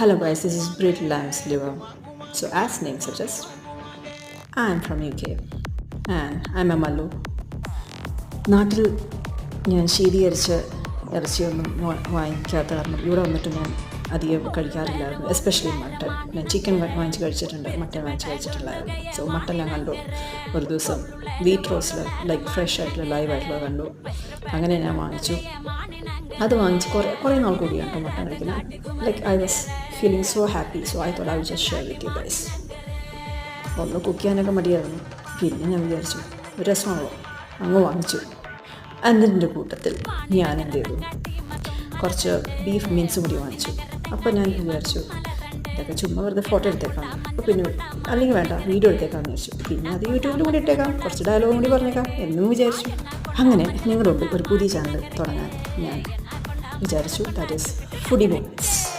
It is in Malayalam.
Hello guys, this is Brit Lamb's liver. So as name suggests, I am from UK and I'm a Mallu. നാട്ടിൽ ഞാൻ ശീതീകരിച്ച ഇറച്ചിയൊന്നും വാങ്ങിക്കാത്ത കാരണം ഇവിടെ വന്നിട്ട് ഞാൻ അധികം കഴിക്കാറില്ലായിരുന്നു, എസ്പെഷ്യലി മട്ടൺ. ഞാൻ ചിക്കൻ വാങ്ങിച്ച് കഴിച്ചിട്ടുണ്ട്, മട്ടൺ വാങ്ങിച്ച് കഴിച്ചിട്ടില്ലായിരുന്നു. സോ മട്ടൺ ഞാൻ കണ്ടു ഒരു ദിവസം വീറ്റ് റോസ്റ്റിൽ ലൈക്ക് ഫ്രഷ് ആയിട്ടുള്ള ലൈവായിട്ടുള്ള കണ്ടു. അങ്ങനെ ഞാൻ വാങ്ങിച്ചു. അത് വാങ്ങിച്ച് കുറേ നാൾ കൂടിയാണ് കേട്ടോ മട്ടൺ കഴിക്കുന്നത്. Like I was feeling so happy. So I thought I will just share with you guys. ഒന്ന് കുക്ക് ചെയ്യാനൊക്കെ മടിയായിരുന്നു. പിന്നെ ഞാൻ വിചാരിച്ചു ഒരു രസമാണല്ലോ, അങ്ങ് വാങ്ങിച്ചു. അതിൻ്റെ കൂട്ടത്തിൽ ഞാൻ എന്ത് ചെയ്തു, കുറച്ച് ബീഫ് മീൻസും കൂടി വാങ്ങിച്ചു. അപ്പോൾ ഞാൻ വിചാരിച്ചു ഇതൊക്കെ ചുമ്മാ വെറുതെ ഫോട്ടോ എടുത്തേക്കാം, അപ്പോൾ പിന്നെ അല്ലെങ്കിൽ വേണ്ട വീഡിയോ എടുത്തേക്കാമെന്ന് വിചാരിച്ചു. പിന്നെ അത് യൂട്യൂബിൽ കൂടി ഇട്ടേക്കാം, കുറച്ച് ഡയലോഗും കൂടി പറഞ്ഞേക്കാം എന്നും വിചാരിച്ചു. അങ്ങനെ നിങ്ങളോട് ഒരു പുതിയ ചാനൽ തുടങ്ങാൻ ഞാൻ വിചാരിച്ചു. That is foodie movements.